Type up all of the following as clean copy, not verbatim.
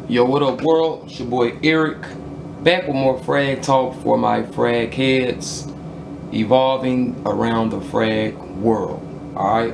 Yo, what up, world? It's your boy Eric, back with more frag talk for my frag heads, evolving around the frag world. Alright,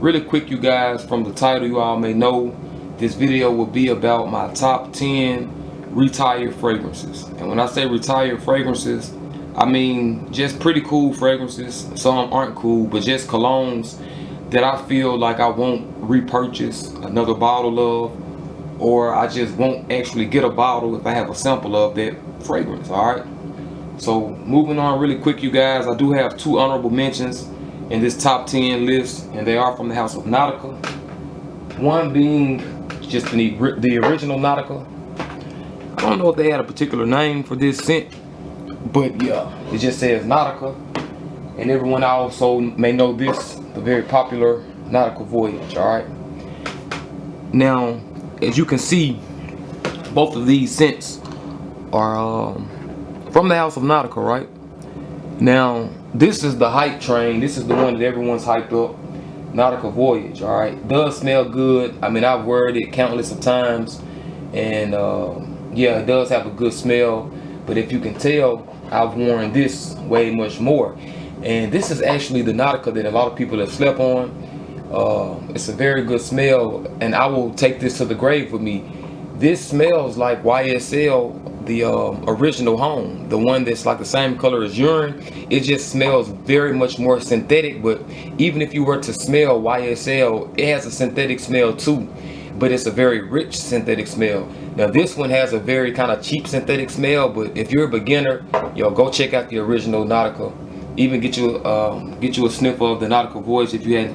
really quick, you guys, from the title, you all may know this video will be about my top 10 retired fragrances. And when I say retired fragrances, I mean just pretty cool fragrances. Some aren't cool, but just colognes that I feel like I won't repurchase another bottle of, or I just won't actually get a bottle if I have a sample of that fragrance. Alright, so moving on really quick, you guys, I do have two honorable mentions in this top 10 list, and they are from the house of Nautica. One being just the original Nautica. I don't know if they had a particular name for this scent, but yeah, it just says Nautica. And everyone also may know this, the very popular Nautica Voyage. Alright, now as you can see, both of these scents are from the house of Nautica, right? Now, this is the hype train. This is the one that everyone's hyped up. Nautica Voyage, all right? Does smell good. I mean, I've wear it countless of times, and yeah, it does have a good smell. But if you can tell, I've worn this way much more. And this is actually the Nautica that a lot of people have slept on. It's a very good smell, and I will take this to the grave with me. This smells like YSL, the original home, the one that's like the same color as urine. It just smells very much more synthetic. But even if you were to smell YSL, it has a synthetic smell too, but it's a very rich synthetic smell. Now this one has a very kind of cheap synthetic smell, but if you're a beginner, yo, go check out the original Nautica. Even get you a sniff of the Nautica Voyage if you had,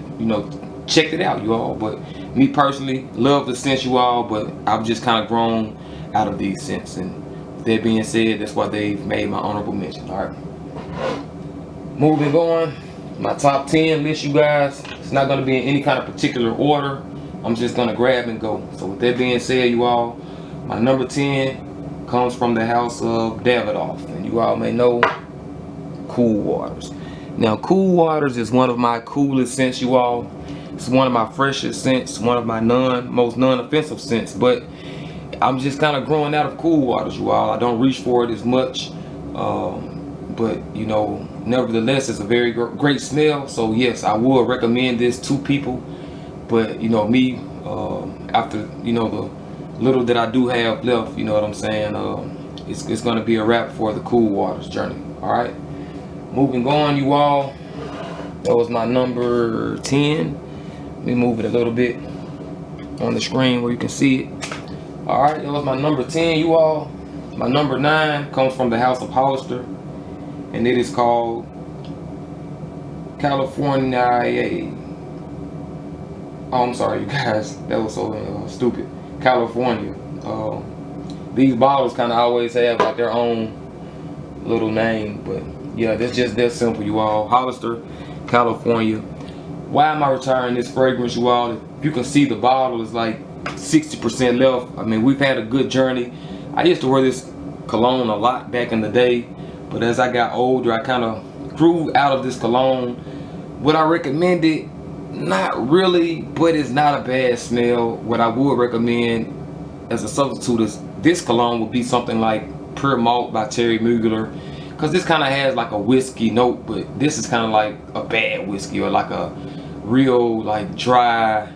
checked it out, you all. But me personally, love the scents, you all, but I've just kind of grown out of these scents. And that being said, that's why they've made my honorable mention. All right, moving on, my top 10 list, you guys. It's not going to be in any kind of particular order. I'm just going to grab and go. So with that being said, you all, my number 10 comes from the house of Davidoff, and you all may know Cool Waters. Now, Cool Waters is one of my coolest scents, you all. It's one of my freshest scents, one of my most non-offensive scents. But I'm just kind of growing out of Cool Waters, you all. I don't reach for it as much, but nevertheless, it's a very great smell. So yes, I would recommend this to people. But me, after the little that I do have left, you know what I'm saying, it's gonna be a wrap for the Cool Waters journey. All right, moving on, you all. That was my number 10. Let me move it a little bit on the screen where you can see it. All right, that was my number 10, you all. My number 9 comes from the house of Hollister, and it is called California. Oh, I'm sorry, you guys. That was so stupid. California. These bottles kind of always have like their own little name, but yeah, that's just that simple, you all. Hollister, California. Why am I retiring this fragrance, you all? If you can see, the bottle is like 60% left. I mean, we've had a good journey. I used to wear this cologne a lot back in the day, but as I got older, I kind of grew out of this cologne. Would I recommend it? Not really, but it's not a bad smell. What I would recommend as a substitute is this cologne would be something like Pure Malt by Terry Mugler, because this kind of has like a whiskey note, but this is kind of like a bad whiskey, or like a real like dry,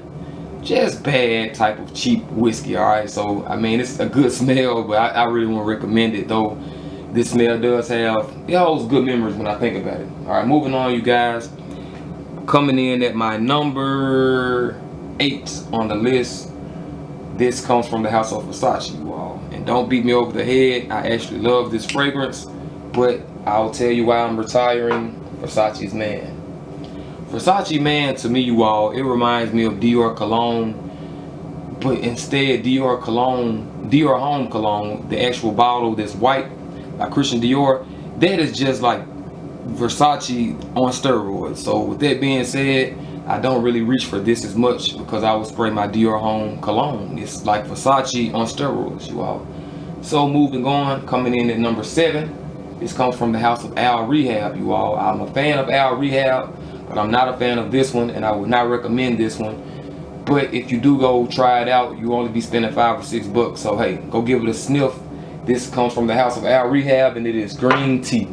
just bad type of cheap whiskey. All right, so I mean, it's a good smell, but I really won't recommend it, though this smell does have, it holds good memories when I think about it. All right, moving on, you guys. Coming in at my number 8 on the list, this comes from the house of Versace, you all. And don't beat me over the head, I actually love this fragrance, but I'll tell you why I'm retiring Versace's Man. Versace Man, to me, you all, it reminds me of Dior Cologne, but instead Dior Home Cologne, the actual bottle that's white by Christian Dior, that is just like Versace on steroids. So with that being said, I don't really reach for this as much, because I will spray my Dior Home Cologne. It's like Versace on steroids, you all. So moving on, coming in at number 7, this comes from the house of Al Rehab, you all. I'm a fan of Al Rehab, but I'm not a fan of this one, and I would not recommend this one. But if you do go try it out, you only be spending $5 or $6. So hey, go give it a sniff. This comes from the house of Al Rehab, and it is green tea.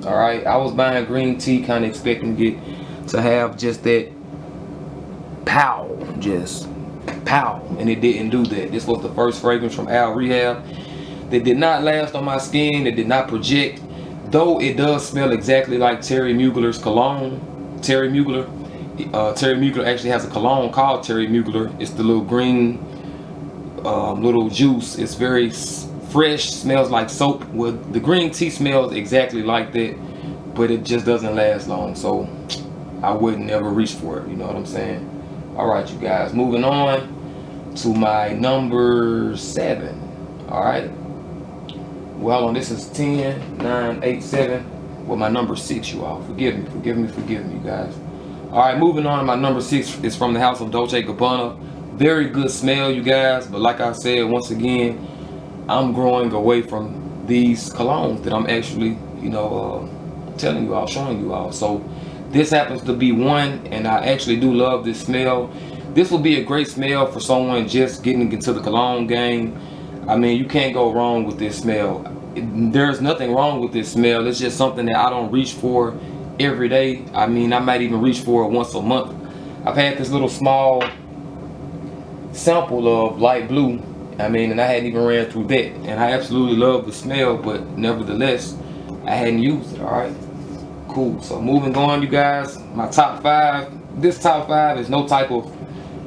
All right, I was buying green tea, kind of expecting it to have just that pow, just pow, and it didn't do that. This was the first fragrance from Al Rehab. They did not last on my skin. It did not project, though it does smell exactly like Terry Mugler's cologne. Terry Mugler actually has a cologne called Terry Mugler. It's the little green little juice. It's very fresh, smells like soap. Well, the green tea smells exactly like that, but it just doesn't last long. So I would never reach for it. You know what I'm saying? All right, you guys. Moving on to my number 7. All right. Well, on this is 10, 9, 8, 7. Well, my number 6, you all. Forgive me, you guys. All right, moving on. My number 6 is from the house of Dolce & Gabbana. Very good smell, you guys. But like I said, once again, I'm growing away from these colognes that I'm actually, telling you all, showing you all. So this happens to be one, and I actually do love this smell. This will be a great smell for someone just getting into the cologne game. I mean, you can't go wrong with this smell. There's nothing wrong with this smell. It's just something that I don't reach for every day. I mean, I might even reach for it once a month. I've had this little small sample of light blue. I mean, and I hadn't even ran through that. And I absolutely love the smell, but nevertheless, I hadn't used it, all right? Cool. So moving on, you guys, my top 5. This top 5 is no type of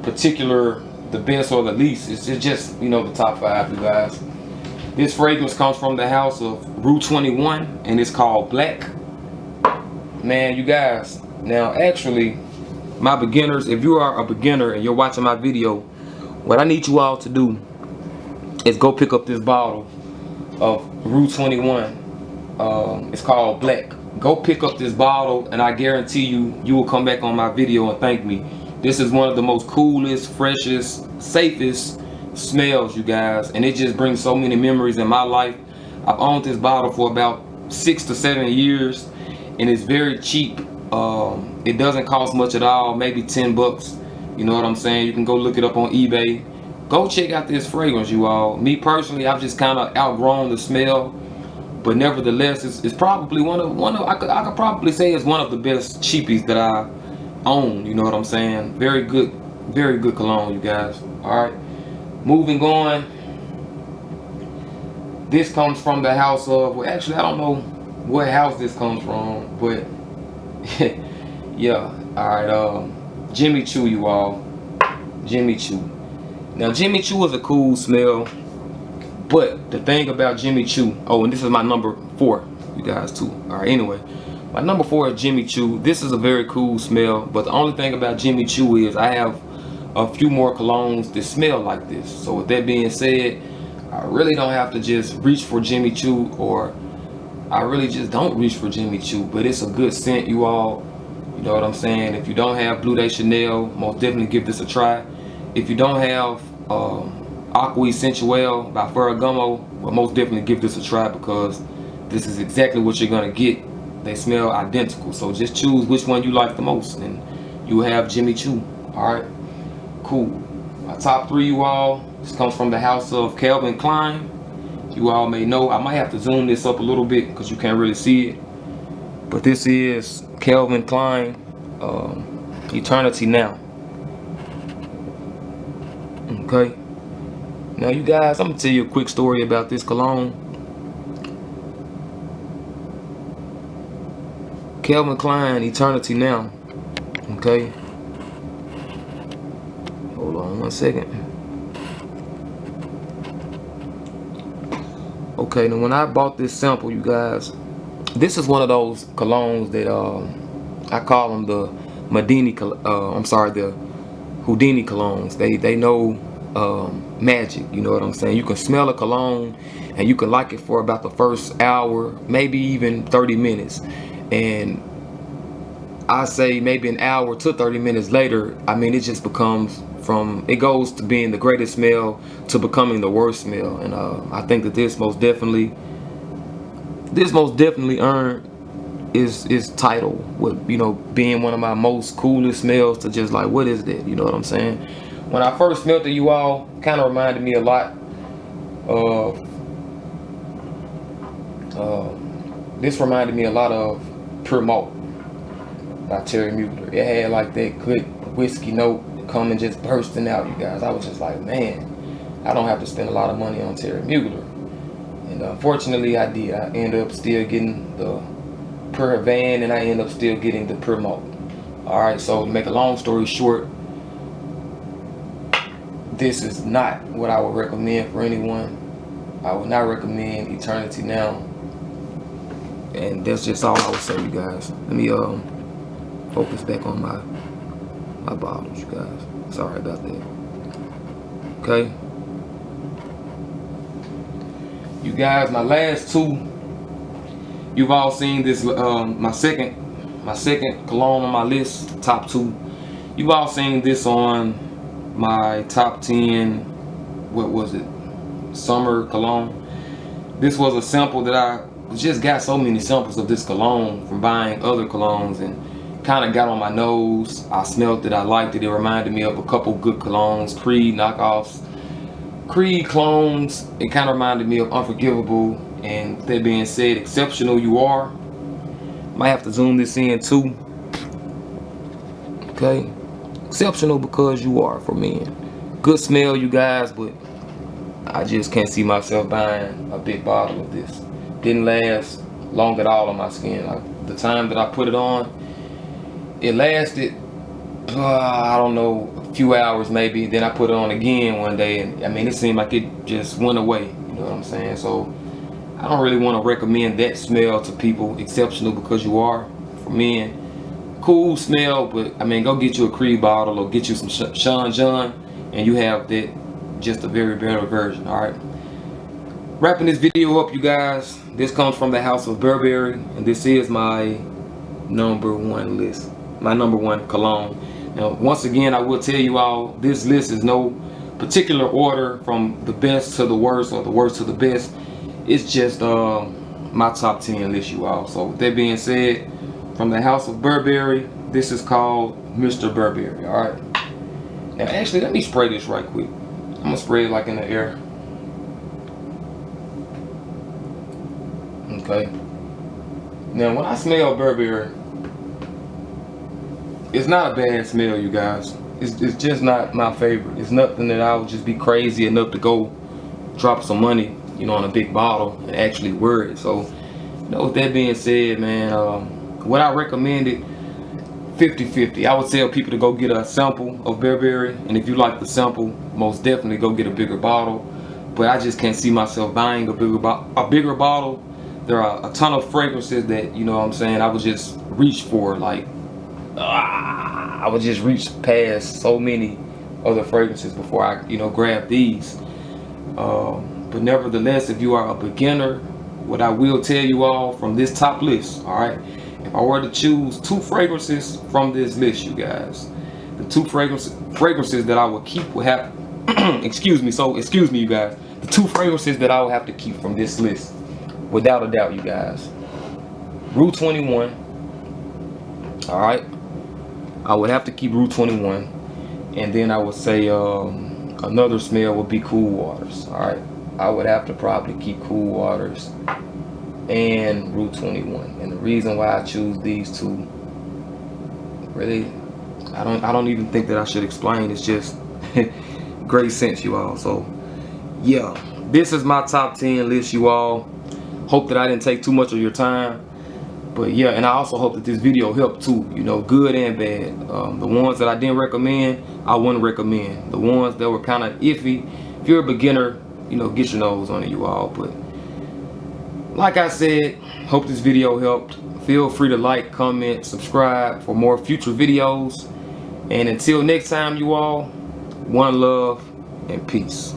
particular the best or the least. It's just the top 5, you guys. This fragrance comes from the house of Rue 21, and it's called Black. Man, you guys, now actually, my beginners, if you are a beginner and you're watching my video, what I need you all to do is go pick up this bottle of Rue 21. It's called Black. Go pick up this bottle, and I guarantee you will come back on my video and thank me. This is one of the most coolest, freshest, safest smells, you guys, and it just brings so many memories in my life. I've owned this bottle for about 6 to 7 years, and it's very cheap. It doesn't cost much at all, maybe 10 bucks. You know what I'm saying? You can go look it up on eBay. Go check out this fragrance, you all. Me personally, I've just kind of outgrown the smell, but nevertheless, it's probably one of I could probably say it's one of the best cheapies that I own. You know what I'm saying? Very good cologne, you guys. All right, moving on. This comes from the house of, well, actually I don't know what house this comes from, but yeah. All right, Jimmy Choo, you all. Jimmy Choo. Now Jimmy Choo is a cool smell, but the thing about Jimmy Choo, oh, and this is my number 4, you guys, too. All right, anyway, my number 4 is Jimmy Choo. This is a very cool smell, but the only thing about Jimmy Choo is I have a few more colognes that smell like this. So with that being said, I really don't have to just reach for Jimmy Choo, or I really just don't reach for Jimmy Choo, but it's a good scent, you all. You know what I'm saying? If you don't have Bleu de Chanel, most definitely give this a try. If you don't have Aqua Sensual by Ferragamo, well, most definitely give this a try, because this is exactly what you're gonna get. They smell identical, so just choose which one you like the most, and you will have Jimmy Choo. All right, cool. My top 3, you all. This comes from the house of Calvin Klein. You all may know, I might have to zoom this up a little bit because you can't really see it, but this is Calvin Klein Eternity Now. Okay, now you guys, I'm gonna tell you a quick story about this cologne. Calvin Klein Eternity Now. Okay, hold on one second. Okay, now when I bought this sample, you guys, this is one of those colognes that I call them the the Houdini colognes. They know magic. You know what I'm saying? You can smell a cologne and you can like it for about the first hour, maybe even 30 minutes, and I say maybe an hour to 30 minutes later, I mean, it just becomes, it goes to being the greatest smell to becoming the worst smell. And I think that this most definitely earned its title with, being one of my most coolest smells, to just like, what is that? You know what I'm saying? When I first smelled it, you all, kind of reminded me a lot of this reminded me a lot of Pure Malt by Terry Mugler. It had like that good whiskey note coming just bursting out, you guys. I was just like, man, I don't have to spend a lot of money on Terry Mugler. And unfortunately I did. I ended up still getting the Pure Van, and I ended up still getting the Pure Malt. Alright, so to make a long story short, this is not what I would recommend for anyone. I would not recommend Eternity Now. And that's just all I would say, you guys. Let me focus back on my bottles, you guys. Sorry about that. Okay. You guys, my last two, you've all seen this. My second cologne on my list, top two. You've all seen this on my top 10. What was it? Summer cologne. This was a sample that I just got so many samples of this cologne from buying other colognes, and kind of got on my nose. I smelled it, I liked it. It reminded me of a couple good colognes, Creed knockoffs, Creed clones. It kind of reminded me of Unforgivable. And with that being said, Exceptional You Are. Might have to zoom this in too. Okay, Exceptional Because You Are for men. Good smell, you guys, but I just can't see myself buying a big bottle of this. Didn't last long at all on my skin. Like, the time that I put it on, it lasted, I don't know, a few hours maybe. Then I put it on again one day, and I mean, it seemed like it just went away. You know what I'm saying? So I don't really want to recommend that smell to people. Exceptional Because You Are for men. Cool smell, but I mean, go get you a Creed bottle or get you some Sean John, and you have that, just a very better version. All right. Wrapping this video up, you guys. This comes from the House of Burberry, and this is my number one list. My number one cologne. Now, once again, I will tell you all, this list is no particular order from the best to the worst or the worst to the best. It's just my top 10 list, you all. So with that being said, from the House of Burberry, this is called Mr. Burberry. All right. Now, actually, let me spray this right quick. I'm gonna spray it like in the air. Okay. Now, when I smell Burberry, it's not a bad smell, you guys. It's just not my favorite. It's nothing that I would just be crazy enough to go drop some money, you know, on a big bottle and actually wear it. So, you know, with that being said, man, what I recommended, 50-50. I would tell people to go get a sample of Burberry, and if you like the sample, most definitely go get a bigger bottle. But I just can't see myself buying a bigger bottle. There are a ton of fragrances that, you know what I'm saying, I would just reach for. Like, I would just reach past so many other fragrances before I, you know, grab these. But nevertheless, if you are a beginner, what I will tell you all from this top list, all right, if I were to choose two fragrances from this list, you guys, the two fragrances that I would keep would have, excuse me, you guys, the two fragrances that I would have to keep from this list, without a doubt, you guys, Rue 21, all right, I would have to keep Rue 21, and then I would say another smell would be Cool Waters. All right, I would have to probably keep Cool Waters and Rue 21. And the reason why I choose these two, really, I don't even think that I should explain. It's just great sense, you all. So yeah, this is my top 10 list, you all. Hope that I didn't take too much of your time. But yeah, and I also hope that this video helped too, you know, good and bad. The ones that I didn't recommend, I wouldn't recommend. The ones that were kind of iffy, if you're a beginner, you know, get your nose on it, you all. But like I said, hope this video helped. Feel free to like, comment, subscribe for more future videos. And until next time, you all, one love and peace.